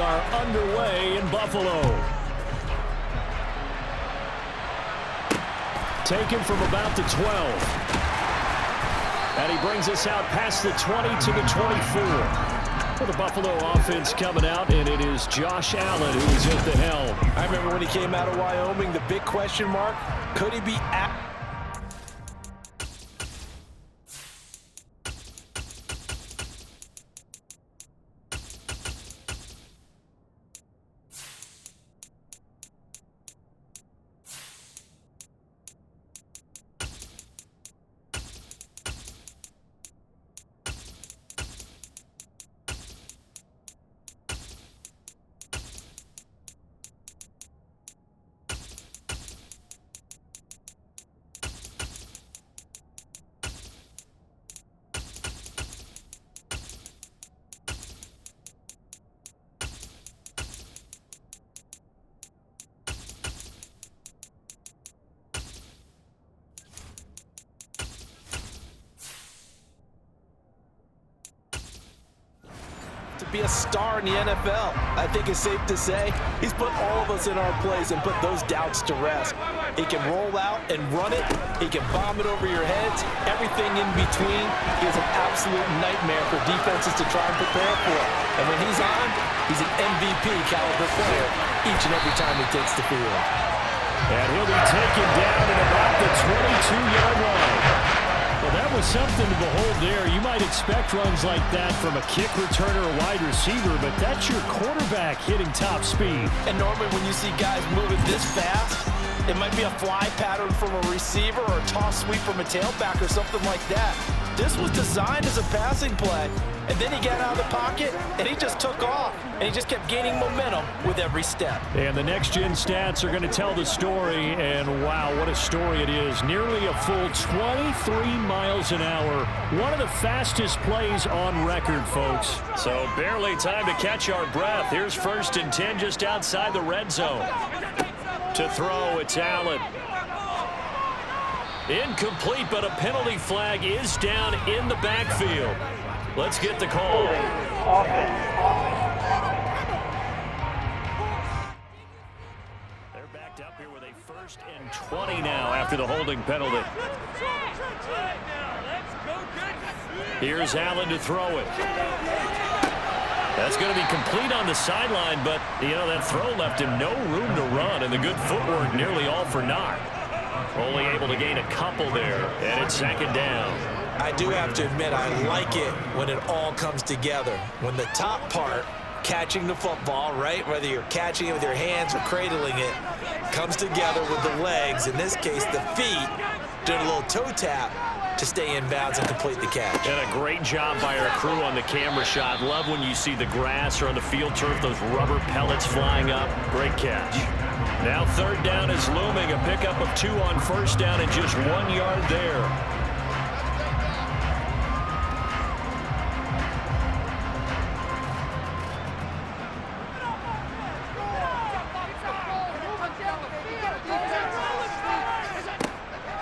are underway in Buffalo. Taken from about the 12. And he brings us out past the 20 to the 24. For the Buffalo offense coming out, and it is Josh Allen who is at the helm. I remember when he came out of Wyoming, the big question mark, could he be at... to be a star in the NFL. I think it's safe to say he's put all of us in our place and put those doubts to rest. He can roll out and run it. He can bomb it over your heads. Everything in between is an absolute nightmare for defenses to try and prepare for. And when he's on, he's an MVP caliber player each and every time he takes the field. And he'll be taken down at about the 22-yard line. Well, that was something to behold there. You might expect runs like that from a kick returner or wide receiver, but that's your quarterback hitting top speed. And normally when you see guys moving this fast, it might be a fly pattern from a receiver or a toss sweep from a tailback or something like that. This was designed as a passing play, and then he got out of the pocket, and he just took off, and he just kept gaining momentum with every step. And the next-gen stats are going to tell the story, and wow, what a story it is. Nearly a full 23 miles an hour. One of the fastest plays on record, folks. So barely time to catch our breath. Here's 1st and 10 just outside the red zone. To throw, it's Allen. Incomplete, but a penalty flag is down in the backfield. Let's get the call. They're backed up here with a 1st and 20 now after the holding penalty. Here's Allen to throw it. That's going to be complete on the sideline, but, you know, that throw left him no room to run, and the good footwork nearly all for naught. Only able to gain a couple there, and it's 2nd down. I do have to admit, I like it when it all comes together. When the top part, catching the football, right, whether you're catching it with your hands or cradling it, comes together with the legs, in this case the feet, doing a little toe tap to stay in bounds and complete the catch. And a great job by our crew on the camera shot. Love when you see the grass or on the field turf, those rubber pellets flying up. Great catch. Now 3rd down is looming. A pickup of 2 on 1st down and just 1 yard there.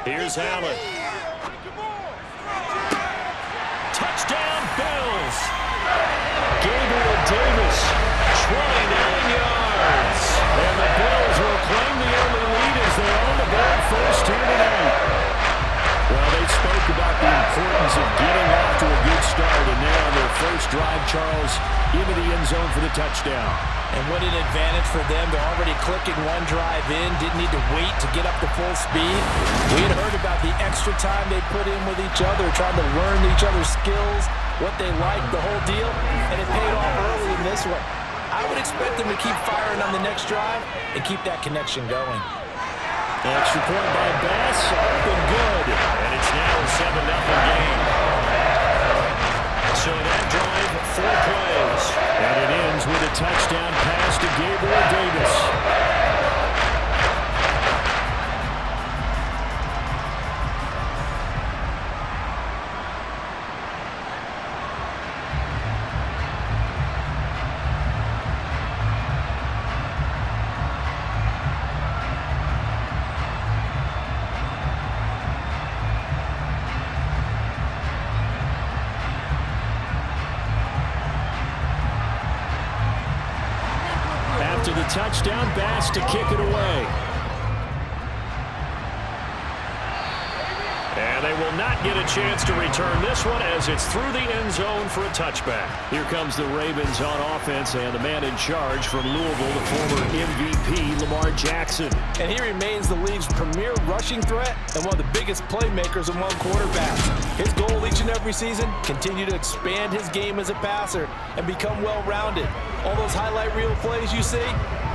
Here's Allen. Touchdown, Bills. Gabriel Davis, 29 yards. And the Bills will claim the early lead as they're on the board first here tonight. Well, they spoke about the importance of getting off to a good start, and they're on their first drive, Charles, into the end zone for the touchdown. And what an advantage for them. They're already clicking one drive in, didn't need to wait to get up to full speed. We had heard about the extra time they put in with each other, trying to learn each other's skills, what they liked, the whole deal, and it paid off early in this one. I would expect them to keep firing on the next drive and keep that connection going. Extra point by Bass, up and good. And it's now a 7-0 game. So that drive, 4 plays. And it ends with a touchdown pass to Gabriel Davis. touchdown. Bass to kick it away. And they will not get a chance to return this one as it's through the end zone for a touchback. Here comes the Ravens on offense, and the man in charge from Louisville, the former MVP, Lamar Jackson. And he remains the league's premier rushing threat and one of the biggest playmakers among quarterbacks. His goal each and every season, continue to expand his game as a passer and become well-rounded. All those highlight reel plays you see,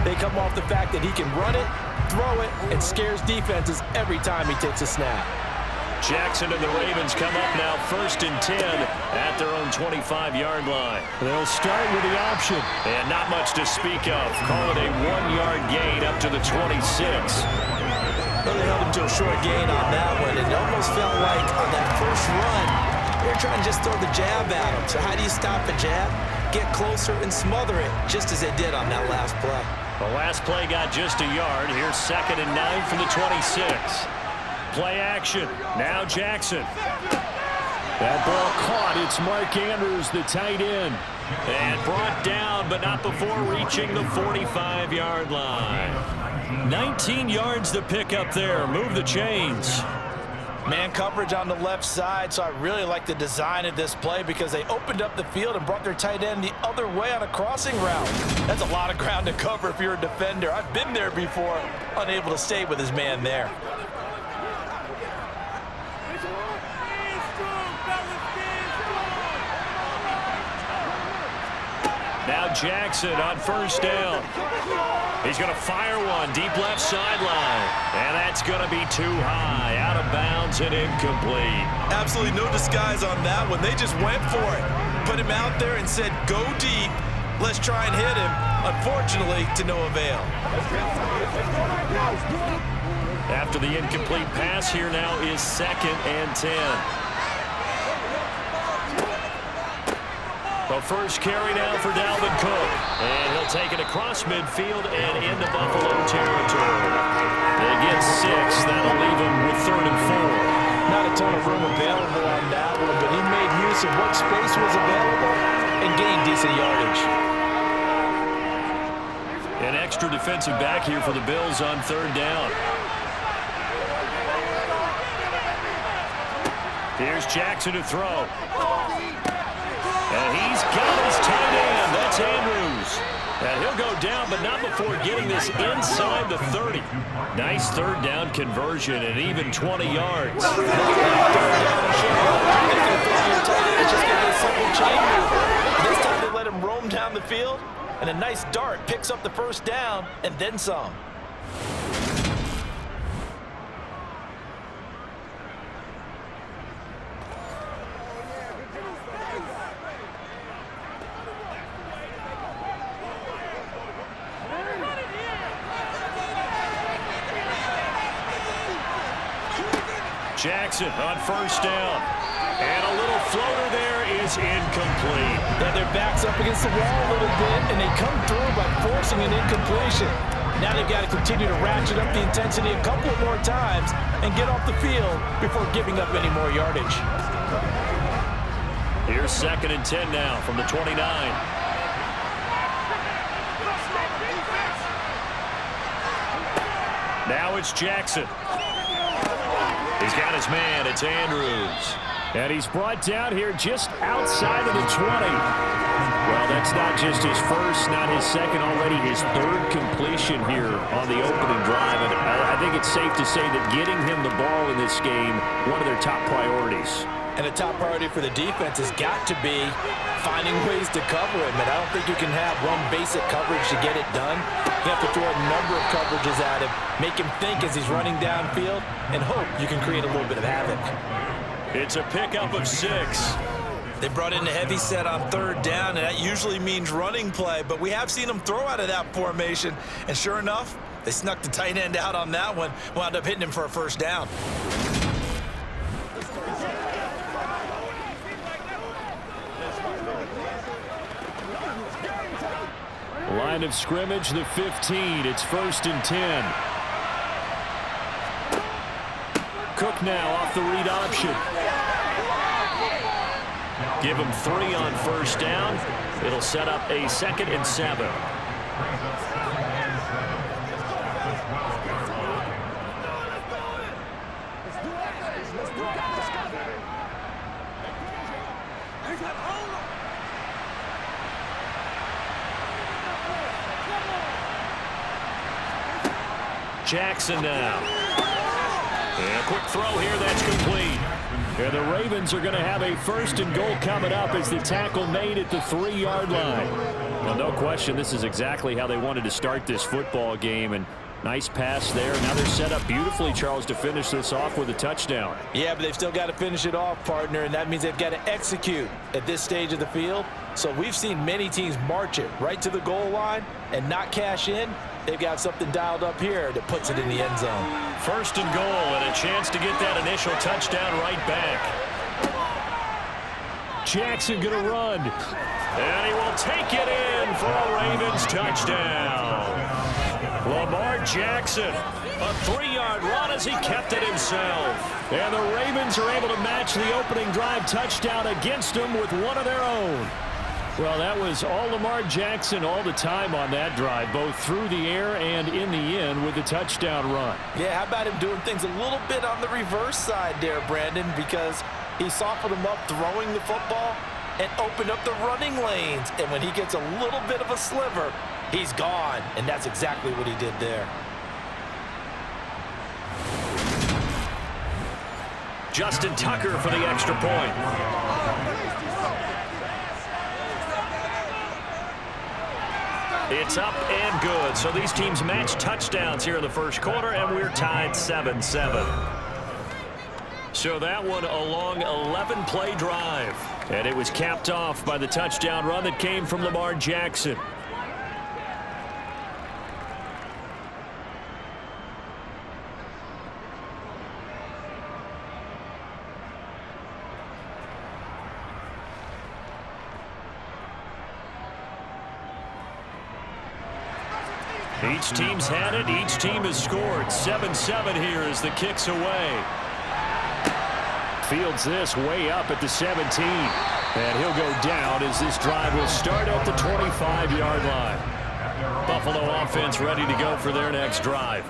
they come off the fact that he can run it, throw it, and scares defenses every time he takes a snap. Jackson and the Ravens come up now 1st and 10 at their own 25-yard line. They'll start with the option. And not much to speak of. Call it a 1-yard gain up to the 26. Really held him to a short gain on that one. It almost felt like on that first run, they were trying to just throw the jab at him. So how do you stop a jab? Get closer and smother it, just as they did on that last play. The last play got just a yard. Here's 2nd and 9 from the 26. Play action. Now Jackson. That ball caught. It's Mark Andrews, the tight end. And brought down, but not before reaching the 45-yard line. 19 yards to pick up there. Move the chains. Man coverage on the left side, so I really like the design of this play because they opened up the field and brought their tight end the other way on a crossing route. That's a lot of ground to cover if you're a defender. I've been there before, unable to stay with his man there. Now Jackson on 1st down. He's going to fire one deep left sideline. And that's going to be too high. Out of bounds and incomplete. Absolutely no disguise on that one. They just went for it. Put him out there and said, go deep. Let's try and hit him. Unfortunately, to no avail. After the incomplete pass, here now is 2nd and 10. The first carry now for Dalvin Cook. And he'll take it across midfield and into Buffalo territory. They get 6. That'll leave him with 3rd and 4. Not a ton of room available on that one, but he made use of what space was available and gained decent yardage. An extra defensive back here for the Bills on 3rd down. Here's Jackson to throw. And he's got his tight end. That's Andrews. And he'll go down, but not before getting this inside the 30. Nice 3rd down conversion and even 20 yards. This time they let him roam down the field, and a nice dart picks up the 1st down and then some. Jackson on 1st down. And a little floater there is incomplete. Yeah, their back's up against the wall a little bit, and they come through by forcing an incompletion. Now they've got to continue to ratchet up the intensity a couple more times and get off the field before giving up any more yardage. Here's 2nd and 10 now from the 29. Now it's Jackson. He's got his man. It's Andrews. And he's brought down here just outside of the 20. Well, that's not just his first, not his second, already his 3rd completion here on the opening drive. And I think it's safe to say that getting him the ball in this game, one of their top priorities. And the top priority for the defense has got to be finding ways to cover him. And I don't think you can have one basic coverage to get it done. You have to throw a number of coverages at him, make him think as he's running downfield, and hope you can create a little bit of havoc. It's a pickup of 6. They brought in a heavy set on 3rd down, and that usually means running play. But we have seen them throw out of that formation. And sure enough, they snuck the tight end out on that one, wound up hitting him for a 1st down. Line of scrimmage, the 15. It's 1st and 10. Cook now off the read option. Give him 3 on 1st down. It'll set up a 2nd and 7. Jackson now. And a quick throw here, that's complete. And the Ravens are going to have a 1st and goal coming up as the tackle made at the 3-yard line. Well, no question, this is exactly how they wanted to start this football game. And nice pass there. Now they're set up beautifully, Charles, to finish this off with a touchdown. Yeah, but they've still got to finish it off, partner, and that means they've got to execute at this stage of the field. So we've seen many teams march it right to the goal line and not cash in. They've got something dialed up here that puts it in the end zone. 1st and goal and a chance to get that initial touchdown right back. Jackson going to run. And he will take it in for a Ravens touchdown. Lamar Jackson, a 3-yard run as he kept it himself. And the Ravens are able to match the opening drive touchdown against him with one of their own. Well, that was all Lamar Jackson all the time on that drive, both through the air and in the end with the touchdown run. Yeah, how about him doing things a little bit on the reverse side there, Brandon, because he softened him up throwing the football and opened up the running lanes. And when he gets a little bit of a sliver, he's gone. And that's exactly what he did there. Justin Tucker for the extra point. It's up and good. So these teams match touchdowns here in the 1st quarter, and we're tied 7-7. So that one a long 11-play drive. And it was capped off by the touchdown run that came from Lamar Jackson. Each team's had it. Each team has scored. 7-7 here as the kick's away. Fields this way up at the 17. And he'll go down as this drive will start at the 25-yard line. Buffalo offense ready to go for their next drive.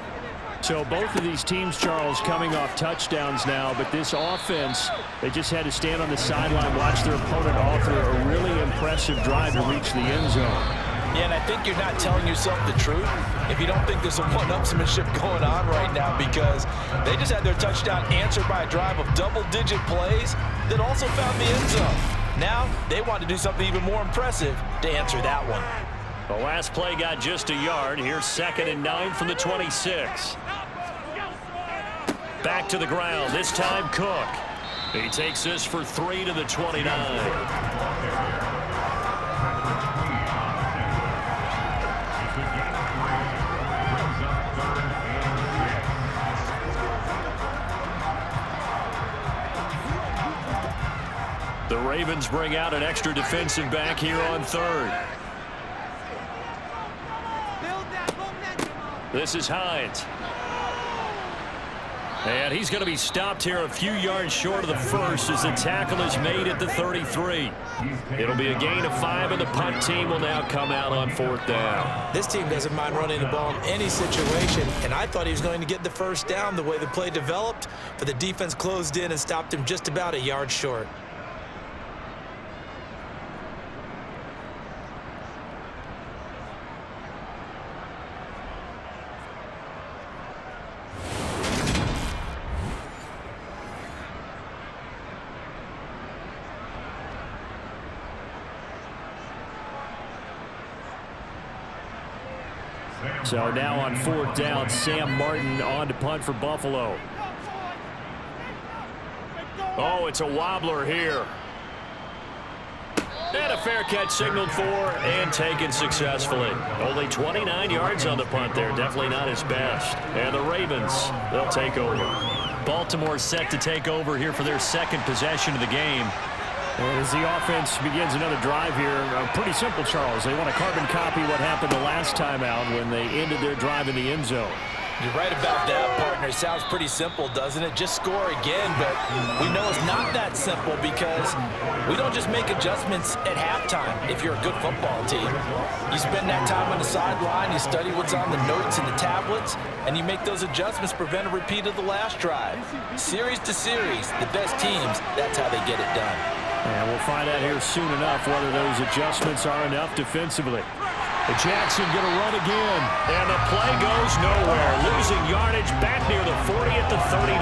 So both of these teams, Charles, coming off touchdowns now, but this offense, they just had to stand on the sideline, watch their opponent offer a really impressive drive to reach the end zone. Yeah, and I think you're not telling yourself the truth if you don't think there's some one-upsmanship going on right now, because they just had their touchdown answered by a drive of double-digit plays that also found the end zone. Now they want to do something even more impressive to answer that one. The last play got just a yard. Here's 2nd and 9 from the 26. Back to the ground. This time Cook. He takes this for 3 to the 29. The Ravens bring out an extra defensive back here on 3rd. This is Hines. And he's going to be stopped here a few yards short of the 1st as the tackle is made at the 33. It'll be a gain of 5, and the punt team will now come out on 4th down. This team doesn't mind running the ball in any situation, and I thought he was going to get the 1st down the way the play developed, but the defense closed in and stopped him just about a yard short. So now on 4th down, Sam Martin on to punt for Buffalo. Oh, it's a wobbler here. And a fair catch signaled for and taken successfully. Only 29 yards on the punt there. Definitely not his best. And the Ravens, they'll take over. Baltimore set to take over here for their 2nd possession of the game. And as the offense begins another drive here, pretty simple, Charles. They want to carbon copy what happened the last time out when they ended their drive in the end zone. You're right about that, partner. It sounds pretty simple, doesn't it? Just score again, but we know it's not that simple because we don't just make adjustments at halftime if you're a good football team. You spend that time on the sideline, you study what's on the notes and the tablets, and you make those adjustments to prevent a repeat of the last drive. Series to series, the best teams, that's how they get it done. And we'll find out here soon enough whether those adjustments are enough defensively. And Jackson going to run again. And the play goes nowhere. Losing yardage back near the 40 at the 39.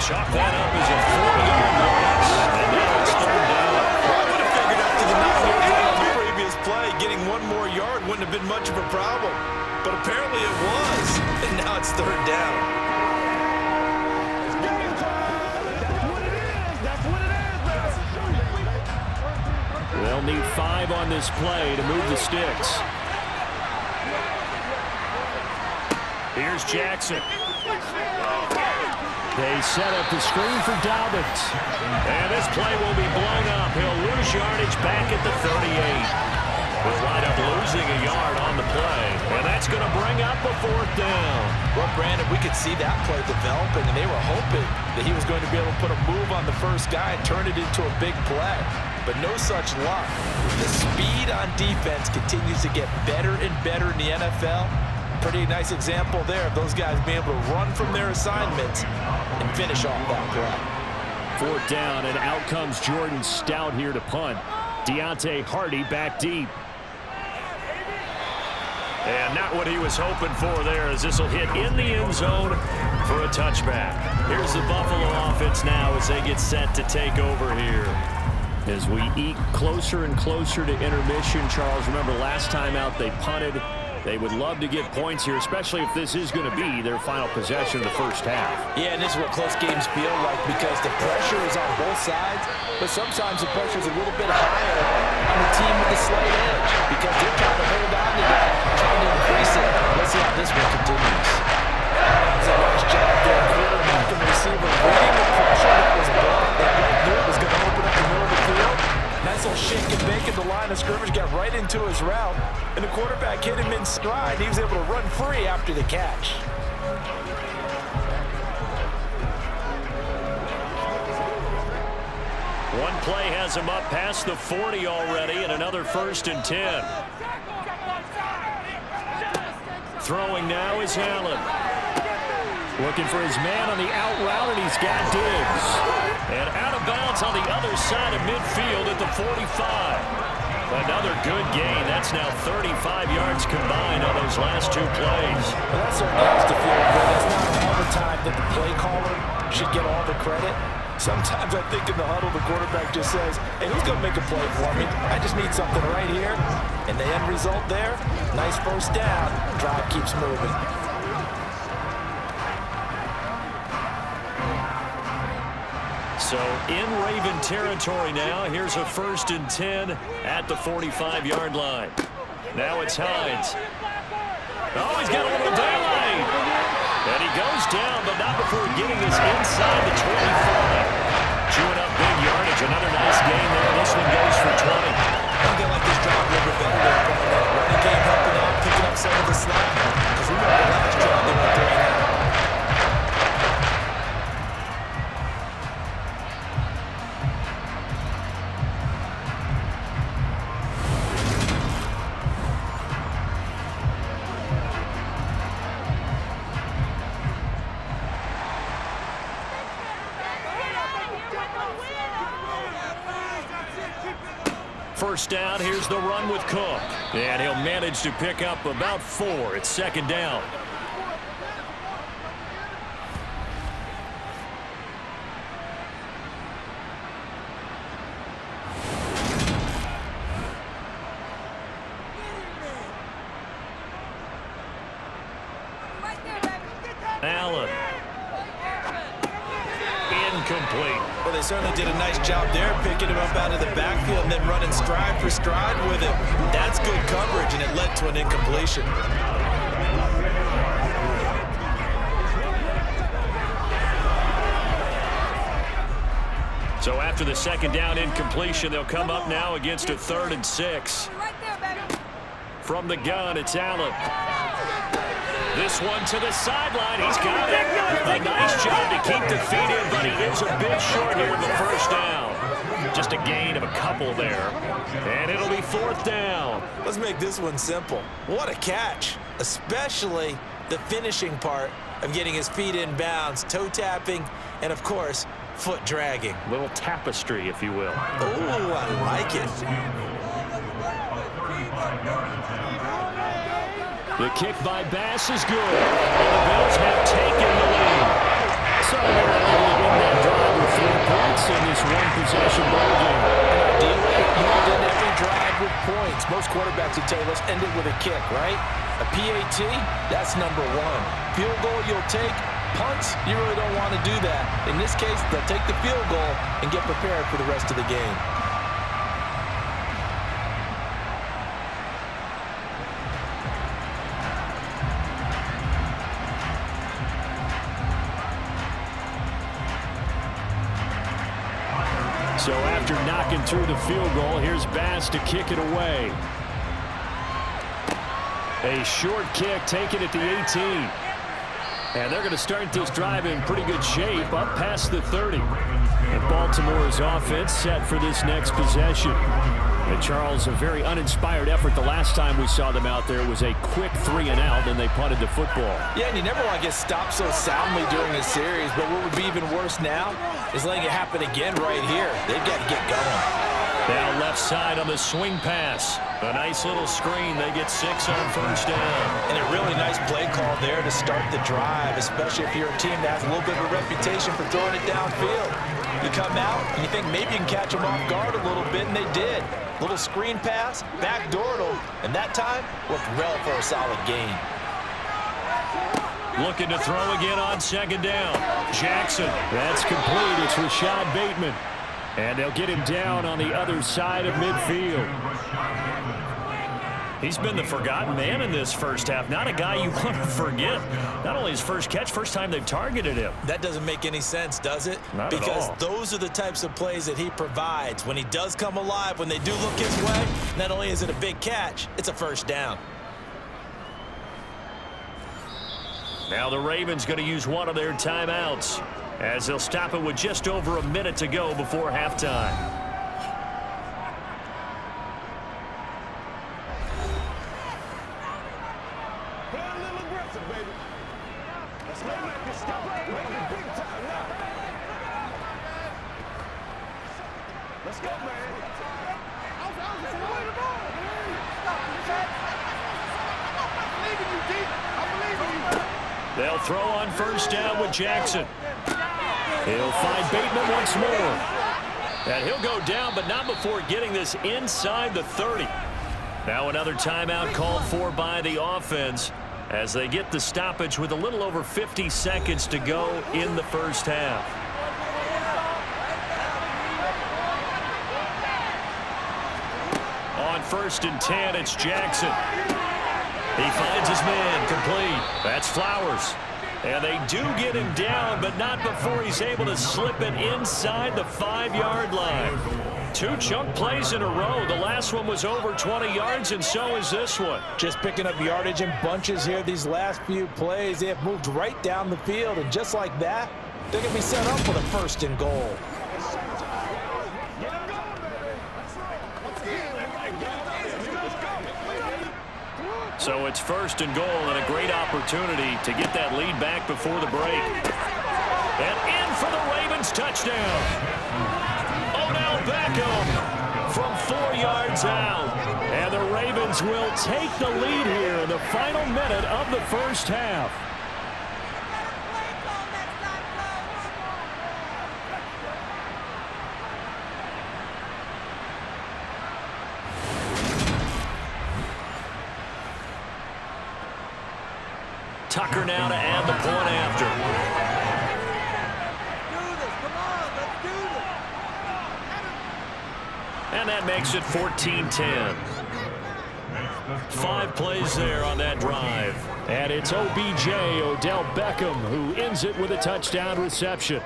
Chalk that up as a 4-yard loss. And now it's third down. Well, I would have figured after the 9-yard run on the previous play, getting one more yard wouldn't have been much of a problem. But apparently it was. And now it's third down. They'll need 5 on this play to move the sticks. Here's Jackson. They set up the screen for Dobbins. And this play will be blown up. He'll lose yardage back at the 38. We'll wind up losing a yard on the play. And that's going to bring up a fourth down. Well, Brandon, we could see that play developing, and they were hoping that he was going to be able to put a move on the first guy and turn it into a big play. But no such luck. The speed on defense continues to get better and better in the NFL. Pretty nice example there of those guys being able to run from their assignments and finish off that play. Fourth down, and out comes Jordan Stout here to punt. Deontay Hardy back deep. And not what he was hoping for there, as this will hit in the end zone for a touchback. Here's the Buffalo offense now as they get set to take over here. As we eke closer and closer to intermission, Charles, remember last time out they punted. They would love to get points here, especially if this is going to be their final possession of the first half. Yeah, and this is what close games feel like because the pressure is on both sides, but sometimes the pressure is a little bit higher on the team with the slight edge because they're trying to hold on to that, trying to increase it. Let's see how this one continues. That's a nice job there. Quarterback and receiver reading the pressure that was brought. They knew it was going to open up the middle of the field. Nice little shake and bake at the line of scrimmage, got right into his route, and the quarterback hit him in stride. He was able to run free after the catch. One play has him up past the 40 already, and another 1st and 10. Throwing now is Allen. Looking for his man on the out route, and he's got Diggs. And out of bounds on the other side of midfield at the 45. Another good gain. That's now 35 yards combined on those last 2 plays. Well, that certainly has to feel good. That's not all the time that the play caller should get all the credit. Sometimes I think in the huddle, the quarterback just says, hey, who's going to make a play for me? I just need something right here. And the end result there, nice first down. Drive keeps moving. So in Raven territory now. Here's a 1st and 10 at the 45-yard line. Now it's Hines. Oh, he's got a little delay. And he goes down, but not before getting this inside the 25. Chewing up big yardage. Another nice gain there. This one goes for 20. I think I like this drive a little bit better. Running game helping out, picking up some of the slack. Because remember the last drive they went 3 and out. First down, here's the run with Cook. And he'll manage to pick up about 4. It's 2nd down. Allen. Incomplete. Well, they certainly did a nice job there, picking him up out of the backfield and then running stride for stride with him. That's good coverage, and it led to an incompletion. So after the 2nd down incompletion, they'll come up now against a 3rd and 6. From the gun, it's Allen. This one to the sideline. He's got it. A nice job to keep the feet in, but he is a bit short here in the first down. Just a gain of a couple there. And it'll be 4th down. Let's make this one simple. What a catch, especially the finishing part of getting his feet in bounds, toe tapping, and of course, foot dragging. Little tapestry, if you will. Oh, I like it. The kick by Bass is good. And the Bills have taken the lead. So they're able to win that drive with 3 points in this one-possession ball game. Ideally, you would end every drive with points. Most quarterbacks would tell you, let's end it with a kick, right? A PAT, that's number 1. Field goal you'll take. Punts, you really don't want to do that. In this case, they'll take the field goal and get prepared for the rest of the game. So after knocking through the field goal, here's Bass to kick it away. A short kick taken at the 18. And they're going to start this drive in pretty good shape, up past the 30. And Baltimore's offense set for this next possession. And Charles, a very uninspired effort the last time we saw them out there was a quick 3 and out, and they punted the football. Yeah, and you never want to get stopped so soundly during a series, but what would be even worse now is letting it happen again right here. They've got to get going. Now left side on the swing pass. A nice little screen. They get 6 on first down. And a really nice play call there to start the drive, especially if you're a team that has a little bit of a reputation for throwing it downfield. You come out and you think maybe you can catch them off guard a little bit, and they did. Little screen pass, backdoored them, and that time worked well for a solid gain. Looking to throw again on second down. Jackson. That's complete. It's Rashad Bateman. And they'll get him down on the other side of midfield. He's been the forgotten man in this first half. Not a guy you want to forget. Not only his first catch, first time they've targeted him. That doesn't make any sense, does it? Not at all. Because those are the types of plays that he provides. When he does come alive, when they do look his way, not only is it a big catch, it's a first down. Now the Ravens going to use one of their timeouts, as they'll stop it with just over a minute to go before halftime. They'll throw on first down with Jackson. He'll find Bateman once more. And he'll go down, but not before getting this inside the 30. Now another timeout called for by the offense as they get the stoppage with a little over 50 seconds to go in the first half. On 1st and 10, it's Jackson. He finds his man, complete. That's Flowers. And they do get him down, but not before he's able to slip it inside the 5-yard line. 2 chunk plays in a row. The last one was over 20 yards, and so is this one. Just picking up yardage in bunches here these last few plays. They have moved right down the field, and just like that, they're going to be set up for the 1st and goal. So it's 1st and goal, and a great opportunity to get that lead back before the break. And in for the Ravens touchdown. Odell Beckham from 4 yards out. And the Ravens will take the lead here in the final minute of the first half. Tucker now to add the point after. And that makes it 14-10. 5 plays there on that drive. And it's OBJ, Odell Beckham, who ends it with a touchdown reception.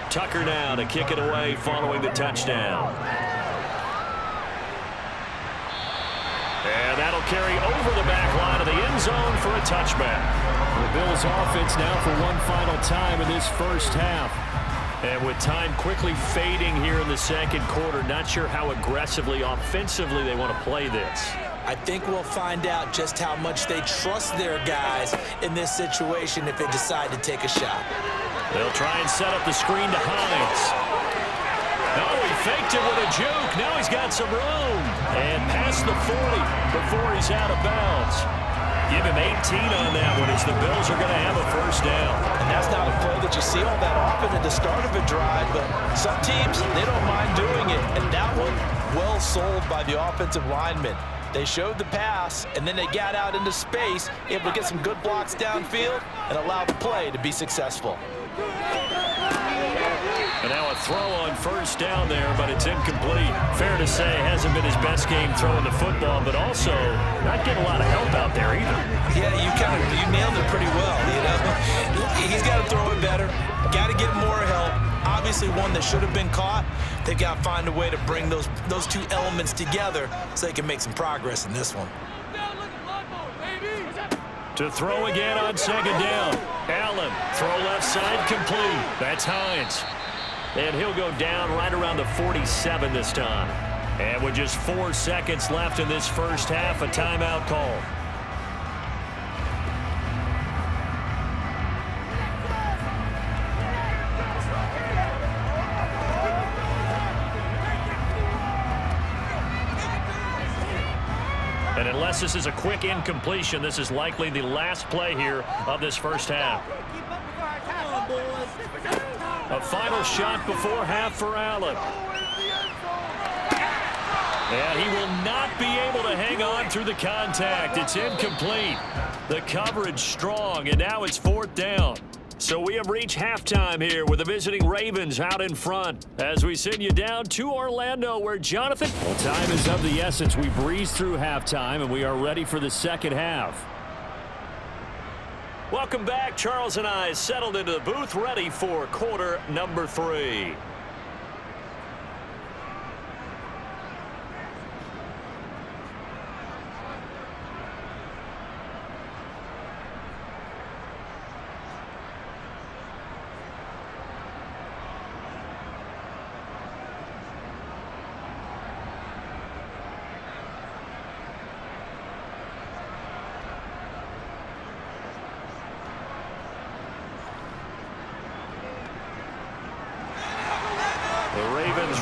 Tucker now to kick it away following the touchdown. And that'll carry over the back line of the end zone for a touchback. The Bills offense now for one final time in this first half. And with time quickly fading here in the second quarter, not sure how aggressively, offensively they want to play this. I think we'll find out just how much they trust their guys in this situation if they decide to take a shot. They'll try and set up the screen to Hines. Oh, he faked it with a juke. Now he's got some room. And past the 40 before he's out of bounds. Give him 18 on that one as the Bills are going to have a first down. And that's not a play that you see all that often at the start of a drive, but some teams, they don't mind doing it. And that one, well sold by the offensive lineman. They showed the pass, and then they got out into space, able to get some good blocks downfield and allow the play to be successful. And now a throw on first down there, but it's incomplete. Fair to say, hasn't been his best game throwing the football, but also not getting a lot of help out there either. Yeah, you nailed it pretty well, you know. He's got to throw it better, got to get more help. Obviously one that should have been caught. They've got to find a way to bring those two elements together so they can make some progress in this one. To throw again on second down. Allen, throw left side, complete. That's Hines. And he'll go down right around the 47 this time. And with just 4 seconds left in this first half, a timeout call. And unless this is a quick incompletion, this is likely the last play here of this first half. A final shot before half for Allen. And he will not be able to hang on through the contact. It's incomplete. The coverage strong, and now it's 4th down. So we have reached halftime here with the visiting Ravens out in front as we send you down to Orlando where Jonathan... Well, time is of the essence. We breeze through halftime, and we are ready for the second half. Welcome back. Charles and I settled into the booth ready for quarter number 3.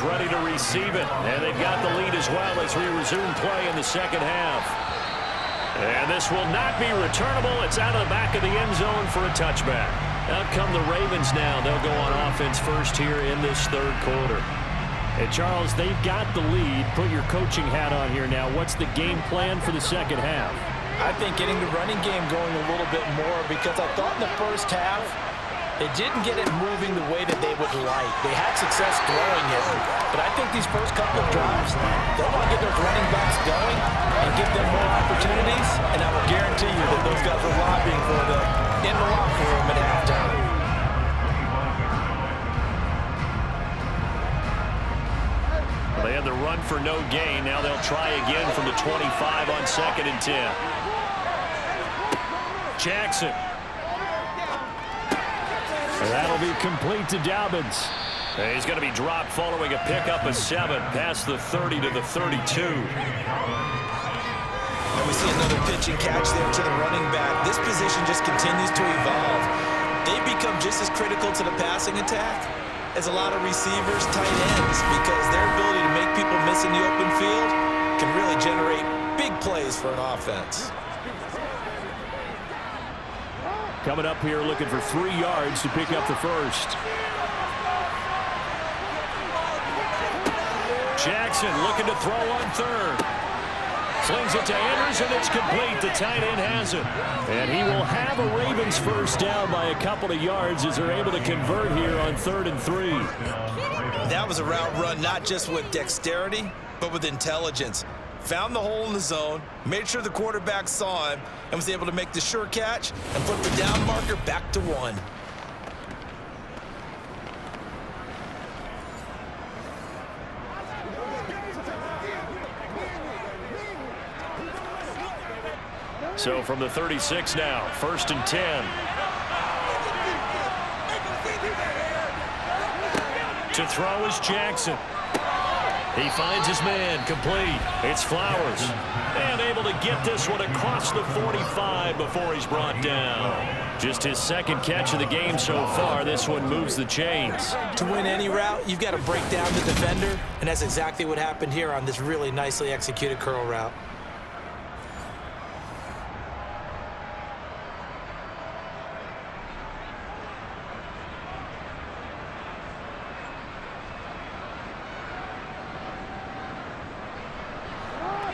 Ready to receive it, and they've got the lead as well as we resume play in the second half. And this will not be returnable. It's out of the back of the end zone for a touchback. Out come the Ravens now. They'll go on offense first here in this third quarter. And Charles, they've got the lead. Put your coaching hat on here now. What's the game plan for the second half? I think getting the running game going a little bit more because I thought in the first half they didn't get it moving the way that they would like. They had success throwing it, but I think these first couple of drives, they want to get those running backs going and give them more opportunities, and I will guarantee you that those guys are lobbying for them in the locker room at halftime. They had the run for no gain. Now they'll try again from the 25 on 2nd and 10. Jackson. That'll be complete to Dobbins. He's going to be dropped following a pickup of 7 past the 30 to the 32. And we see another pitch and catch there to the running back. This position just continues to evolve. They become just as critical to the passing attack as a lot of receivers, tight ends, because their ability to make people miss in the open field can really generate big plays for an offense. Coming up here looking for 3 yards to pick up the first. Jackson looking to throw on 3rd. Slings it to Andrews, and it's complete. The tight end has it. And he will have a Ravens first down by a couple of yards as they're able to convert here on 3rd and 3. That was a route run not just with dexterity, but with intelligence. Found the hole in the zone, made sure the quarterback saw him, and was able to make the sure catch and flip the down marker back to 1. So from the 36 now, 1st and 10. To throw is Jackson. He finds his man, complete. It's Flowers. And able to get this one across the 45 before he's brought down. Just his second catch of the game so far. This one moves the chains. To win any route, you've got to break down the defender, and that's exactly what happened here on this really nicely executed curl route.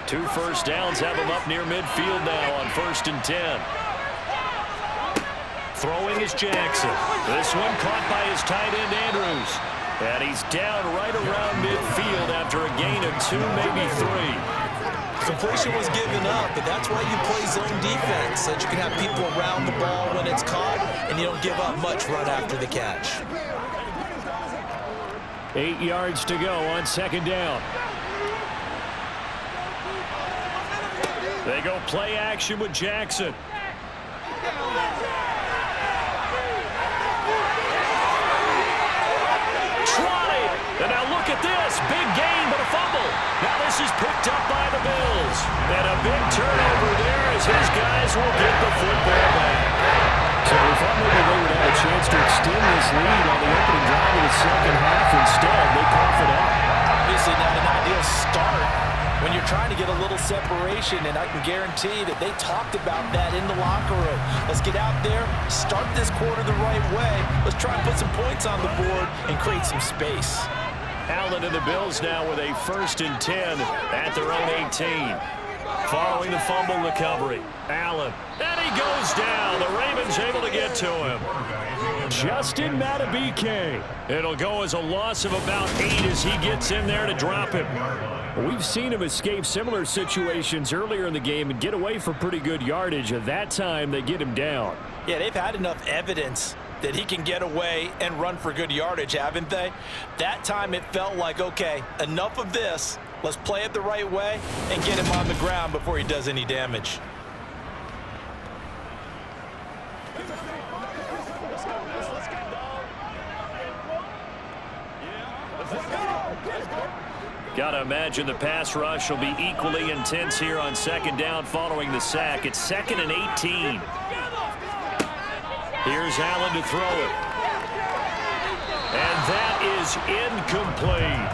Two first downs have him up near midfield now on 1st and 10. Throwing is Jackson. This one caught by his tight end, Andrews. And he's down right around midfield after a gain of 2, maybe 3. Completion was given up, but that's why you play zone defense, so that you can have people around the ball when it's caught, and you don't give up much run after the catch. 8 yards to go on 2nd down. They go play action with Jackson. Trotting. And now look at this. Big gain, but a fumble. Now this is picked up by the Bills. And a big turnover there as his guys will get the football back. So we thought maybe they would have a chance to extend this lead on the opening drive of the second half. Instead, they cough it up. Obviously not an ideal start when you're trying to get a little separation, and I can guarantee that they talked about that in the locker room. Let's get out there, start this quarter the right way. Let's try and put some points on the board and create some space. Allen and the Bills now with a 1st and 10 at their own 18. Following the fumble recovery, Allen. And he goes down. The Ravens able to get to him. Justin Madubuike. It'll go as a loss of about 8 as he gets in there to drop him. We've seen him escape similar situations earlier in the game and get away for pretty good yardage. At that time, they get him down. Yeah, they've had enough evidence that he can get away and run for good yardage, haven't they? That time it felt like, okay, enough of this. Let's play it the right way and get him on the ground before he does any damage. Got to imagine the pass rush will be equally intense here on 2nd down following the sack. It's 2nd and 18. Here's Allen to throw it. And that is incomplete.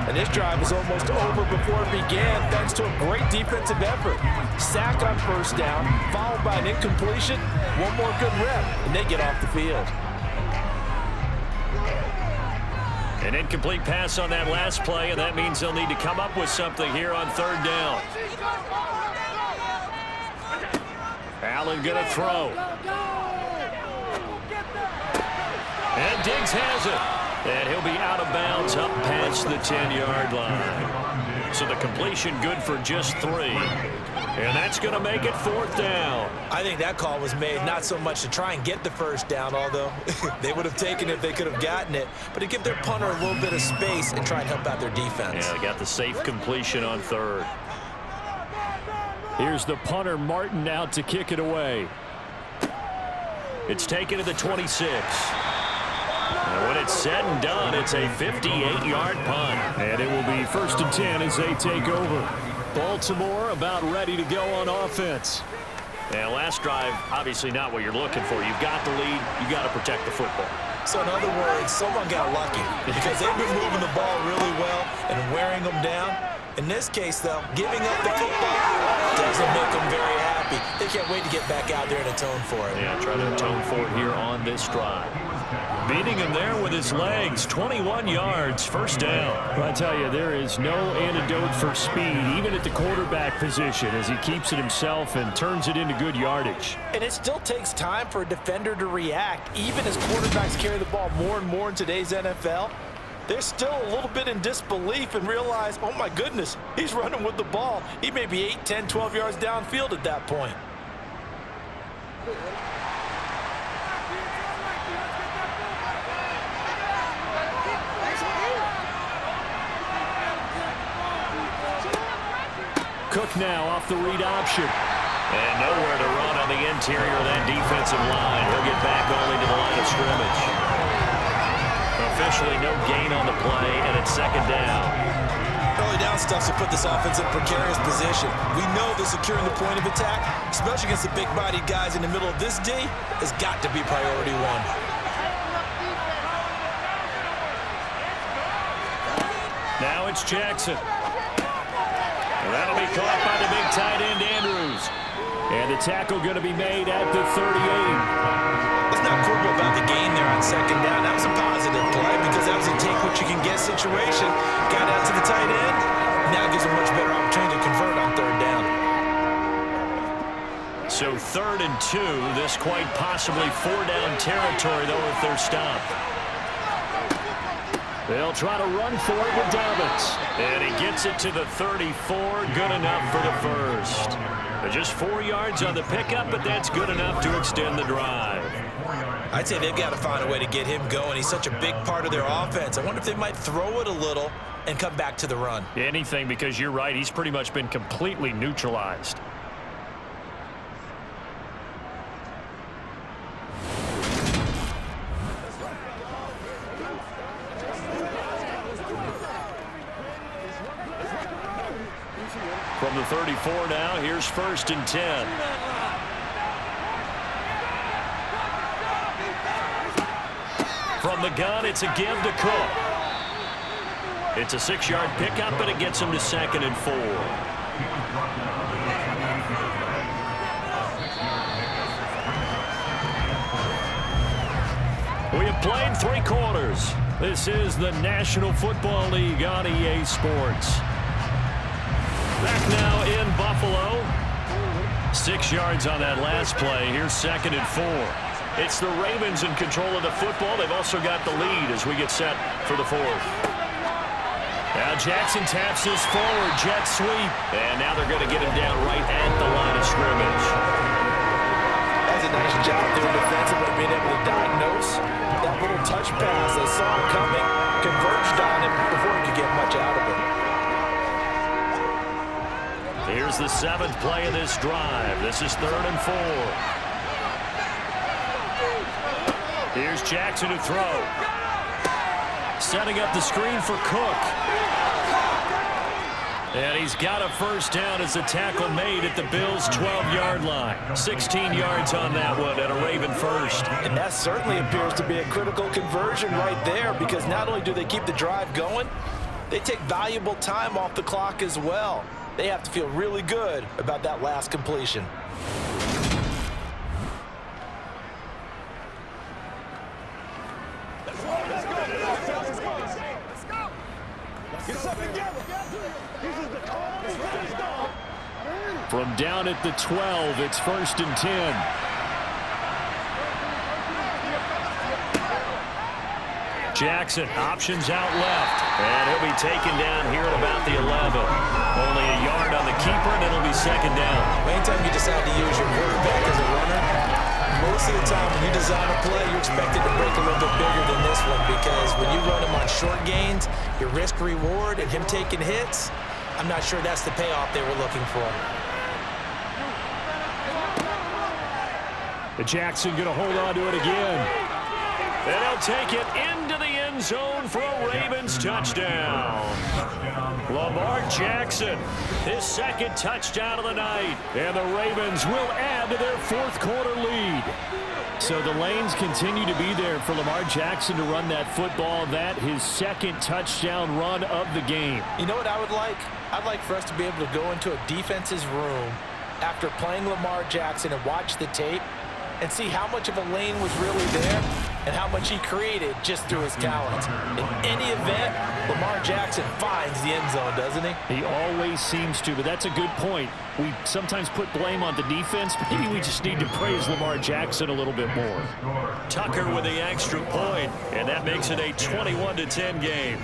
And this drive is almost over before it began thanks to a great defensive effort. Sack on 1st down, followed by an incompletion. One more good rep, and they get off the field. An incomplete pass on that last play, and that means they'll need to come up with something here on 3rd down. Allen gonna throw. And Diggs has it. And he'll be out of bounds up past the 10-yard line. So the completion good for just 3. And that's going to make it 4th down. I think that call was made not so much to try and get the 1st down, although they would have taken it if they could have gotten it, but to give their punter a little bit of space and try and help out their defense. Yeah, they got the safe completion on 3rd. Here's the punter, Martin, out to kick it away. It's taken to the 26. And when it's said and done, it's a 58-yard punt. And it will be 1st and 10 as they take over. Baltimore about ready to go on offense. And last drive, obviously not what you're looking for. You've got the lead. You've got to protect the football. So in other words, someone got lucky because they've been moving the ball really well and wearing them down. In this case, though, giving up the football doesn't make them very happy. They can't wait to get back out there and atone for it. Yeah, try to atone for it here on this drive. Beating him there with his legs, 21 yards, 1st down. Well, I tell you, there is no antidote for speed, even at the quarterback position, as he keeps it himself and turns it into good yardage. And it still takes time for a defender to react, even as quarterbacks carry the ball more and more in today's NFL. They're still a little bit in disbelief and realize, oh my goodness, he's running with the ball. He may be 8, 10, 12 yards downfield at that point. Cook now off the read option. And nowhere to run on the interior of that defensive line. He'll get back only to the line of scrimmage. Officially no gain on the play, and it's second down. Early down stuff to put this offense in a precarious position. We know that securing the point of attack, especially against the big-bodied guys in the middle of this D, has got to be priority one. Now it's Jackson. And that'll be caught by the big tight end, Andrews. And the tackle going to be made at the 38. Let's not quibble about the game there on second down. That was a positive play because that was a take-what-you-can-get situation. Got out to the tight end. Now gives a much better opportunity to convert on third down. So 3rd and 2. This quite possibly 4-down territory, though, if they're stopped. They'll try to run for it with Dobbins. And he gets it to the 34. Good enough for the first. Just 4 yards on the pickup, but that's good enough to extend the drive. I'd say they've got to find a way to get him going. He's such a big part of their offense. I wonder if they might throw it a little and come back to the run. Anything, because you're right. He's pretty much been completely neutralized. From the 34 now, here's 1st and 10. From the gun, it's a give to Cook. It's a 6-yard pickup, but it gets him to 2nd and 4. We have played 3 quarters. This is the National Football League on EA Sports. Back now in Buffalo. 6 yards on that last play. Here's 2nd and 4. It's the Ravens in control of the football. They've also got the lead as we get set for the 4th. Now Jackson taps this forward, jet sweep. And now they're going to get him down right at the line of scrimmage. That's a nice job there defensively, being able to diagnose that little touch pass. They saw it coming, converged on it before he could get much out of it. Here's the 7th play of this drive. This is 3rd and 4. Here's Jackson to throw. Setting up the screen for Cook. And he's got a first down as the tackle made at the Bills' 12-yard line. 16 yards on that one and a Raven first. And that certainly appears to be a critical conversion right there, because not only do they keep the drive going, they take valuable time off the clock as well. They have to feel really good about that last completion. From down at the 12, it's 1st and 10. Jackson options out left, and he'll be taken down here at about the 11. Only a yard on the keeper, and it'll be 2nd down. Anytime you decide to use your quarterback as a runner, most of the time when you design a play, you're expected to break a little bit bigger than this one, because when you run him on short gains, your risk-reward and him taking hits, I'm not sure that's the payoff they were looking for. Jackson going to hold on to it again. And he'll take it into the end zone for a Ravens touchdown. Lamar Jackson, his 2nd touchdown of the night. And the Ravens will add to their 4th quarter lead. So the lanes continue to be there for Lamar Jackson to run that football. That his 2nd touchdown run of the game. You know what I would like? I'd like for us to be able to go into a defense's room after playing Lamar Jackson and watch the tape and see how much of a lane was really there and how much he created just through his talents. In any event, Lamar Jackson finds the end zone, doesn't he? He always seems to, but that's a good point. We sometimes put blame on the defense. Maybe we just need to praise Lamar Jackson a little bit more. Tucker with the extra point, and that makes it a 21-10 game.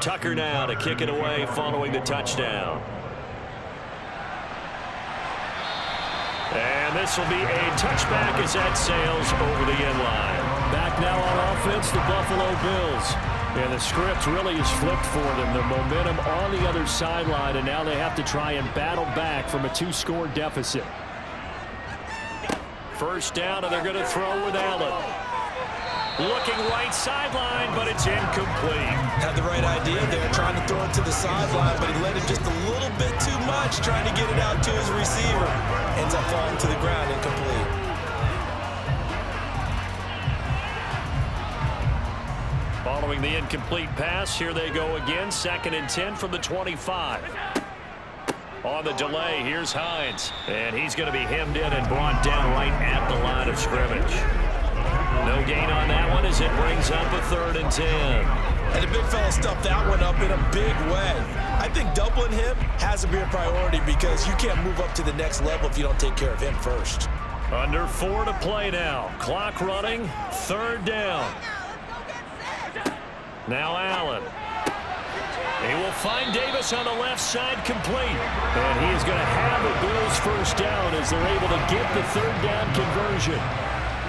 Tucker now to kick it away following the touchdown. And this will be a touchback as that sails over the end line. Back now on offense, the Buffalo Bills. And the script really is flipped for them. The momentum on the other sideline, and now they have to try and battle back from a 2-score deficit. First down, and they're going to throw with Allen. Looking right sideline, but it's incomplete. Had the right idea there, trying to throw it to the sideline, but he let him just a little bit too much, trying to get it out to his receiver. Ends up falling to the ground, incomplete. Following the incomplete pass, here they go again. 2nd and 10 from the 25. On the delay, here's Hines. And he's going to be hemmed in and brought down right at the line of scrimmage. No gain on that one as it brings up a 3rd and 10. And the big fella stuffed that one up in a big way. I think doubling him has to be a priority because you can't move up to the next level if you don't take care of him first. Under 4 to play now. Clock running. 3rd down. Now Allen. He will find Davis on the left side complete. And he is going to have a Bills first down as they're able to get the 3rd down conversion.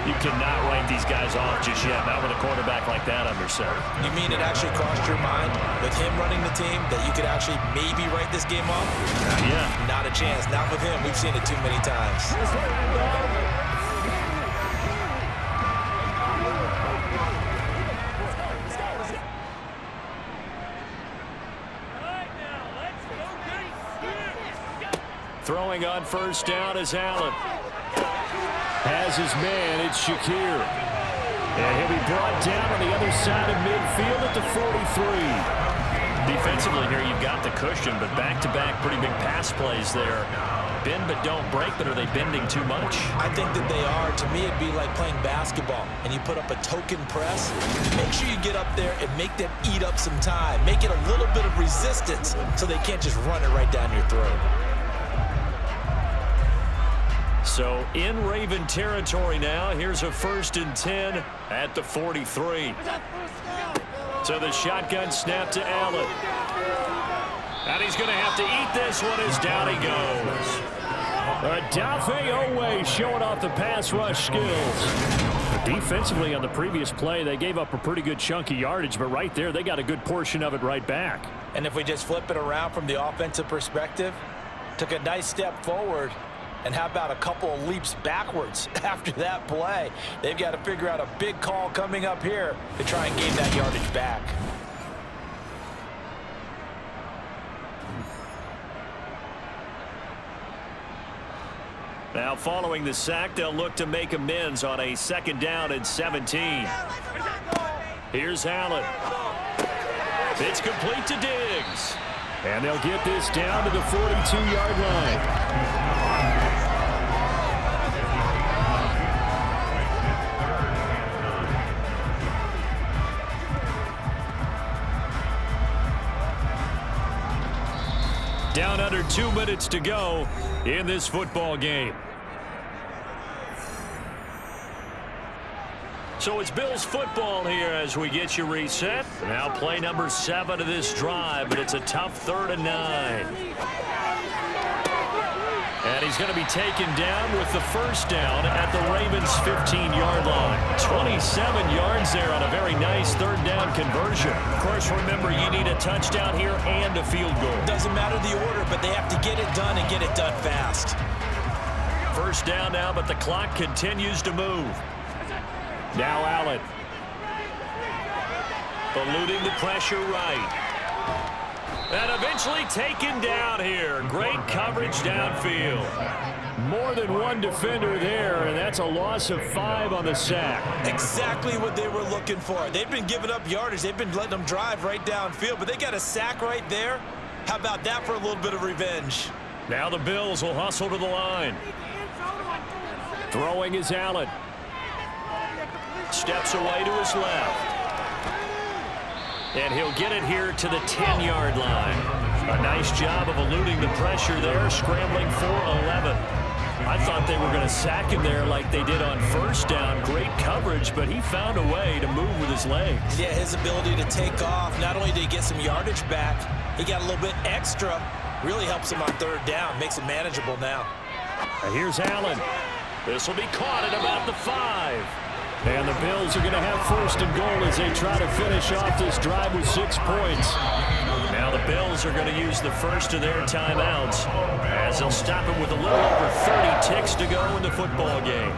You cannot write these guys off just yet, not with a quarterback like that under center. You mean it actually crossed your mind with him running the team that you could actually maybe write this game off? Not yet. Not a chance. Not with him. We've seen it too many times. Throwing on first down is Allen. Has his man, it's Shakir. And he'll be brought down on the other side of midfield at the 43. Defensively here, you've got the cushion, but back-to-back pretty big pass plays there. Bend but don't break, but are they bending too much? I think that they are. To me, it'd be like playing basketball, and you put up a token press. Make sure you get up there and make them eat up some time. Make it a little bit of resistance so they can't just run it right down your throat. So in Raven territory now, here's a 1st and 10 at the 43. So the shotgun snap to Allen. And he's going to have to eat this one as down he goes. Dafe Owe showing off the pass rush skills. Defensively on the previous play, they gave up a pretty good chunk of yardage, but right there, they got a good portion of it right back. And if we just flip it around from the offensive perspective, took a nice step forward, and how about a couple of leaps backwards after that play? They've got to figure out a big call coming up here to try and gain that yardage back. Now following the sack, they'll look to make amends on a 2nd down and 17. Here's Allen. It's complete to Diggs. And they'll get this down to the 42-yard line. Down under 2 minutes to go in this football game. So it's Bills football here as we get you reset. Now play number 7 of this drive, but it's a tough 3rd and 9. And he's going to be taken down with the first down at the Ravens' 15-yard line. 27 yards there on a very nice 3rd down conversion. Of course, remember, you need a touchdown here and a field goal. Doesn't matter the order, but they have to get it done and get it done fast. First down now, but the clock continues to move. Now Allen. Eluding the pressure right. And eventually taken down here. Great coverage downfield. More than one defender there, and that's a loss of 5 on the sack. Exactly what they were looking for. They've been giving up yardage. They've been letting them drive right downfield, but they got a sack right there. How about that for a little bit of revenge? Now the Bills will hustle to the line. Throwing is Allen. Steps away to his left. And he'll get it here to the 10-yard line. A nice job of eluding the pressure there, scrambling for 11. I thought they were going to sack him there like they did on first down. Great coverage, but he found a way to move with his legs. Yeah, his ability to take off, not only did he get some yardage back, he got a little bit extra. Really helps him on third down, makes it manageable now. Here's Allen. This will be caught at about the 5. And the Bills are going to have first and goal as they try to finish off this drive with 6 points. Now the Bills are going to use the first of their timeouts as they'll stop it with a little over 30 ticks to go in the football game.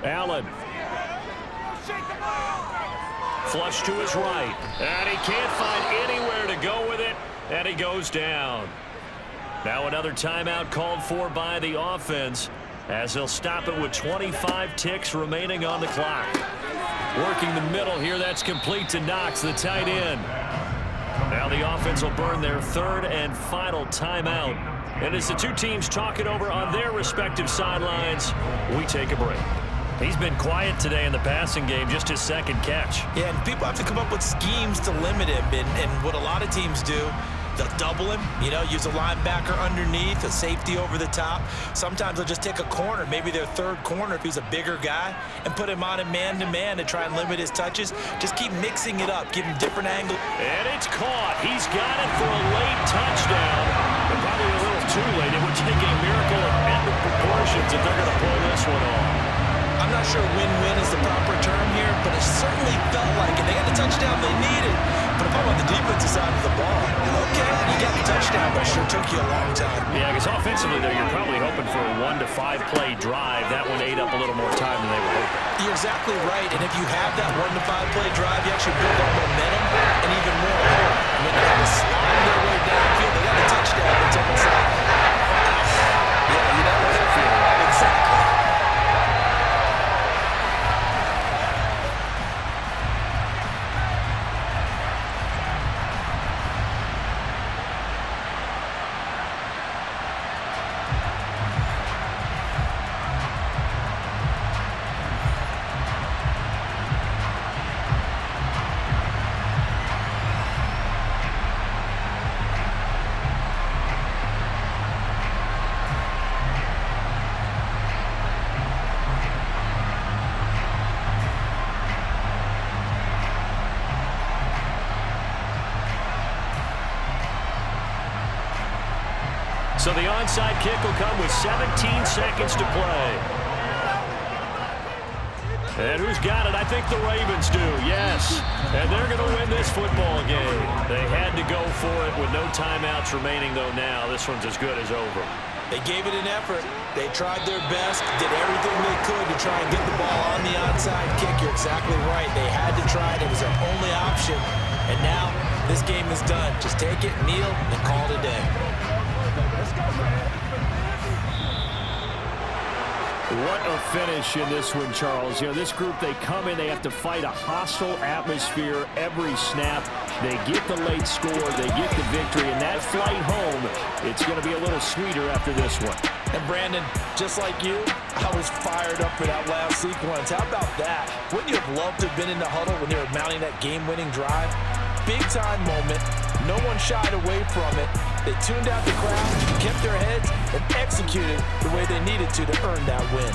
Allen. Flush to his right. And he can't find anywhere to go with it. And he goes down. Now another timeout called for by the offense as they'll stop it with 25 ticks remaining on the clock. Working the middle here. That's complete to Knox, the tight end. Now the offense will burn their third and final timeout. And as the two teams talk it over on their respective sidelines, we take a break. He's been quiet today in the passing game, just his second catch. Yeah, and people have to come up with schemes to limit him. And what a lot of teams do, they'll double him, use a linebacker underneath, a safety over the top. Sometimes they'll just take a corner, maybe their third corner if he's a bigger guy, and put him on him man-to-man to try and limit his touches. Just keep mixing it up, give him different angles. And it's caught. He's got it for a late touchdown. But probably a little too late. It would take a miracle of epic proportions if they're going to pull this one off. I'm not sure win-win is the proper term here, but it certainly felt like it. They got the touchdown they needed. But if I'm on the defensive side of the ball, okay, you got the touchdown, but it sure took you a long time. Yeah, because offensively, though, you're probably hoping for a 1 to 5 play drive. That one ate up a little more time than they were hoping. You're exactly right, and if you have that 1 to 5 play drive, you actually build up momentum and even more hope. And when they have to slide their way downfield, they got a touchdown that's up inside. Yeah, you know what I feel. Exactly. So the onside kick will come with 17 seconds to play. And who's got it? I think the Ravens do, yes. And they're going to win this football game. They had to go for it with no timeouts remaining, though, now. This one's as good as over. They gave it an effort. They tried their best, did everything they could to try and get the ball on the onside kick. You're exactly right. They had to try it. It was their only option. And now this game is done. Just take it, kneel, and call it a day. What a finish in this one, Charles. This group, they come in, they have to fight a hostile atmosphere every snap. They get the late score, they get the victory, and that flight home, it's going to be a little sweeter after this one. And Brandon, just like you, I was fired up for that last sequence. How about that? Wouldn't you have loved to have been in the huddle when they were mounting that game-winning drive? Big-time moment. No one shied away from it. They tuned out the crowd, kept their heads, and executed the way they needed to earn that win.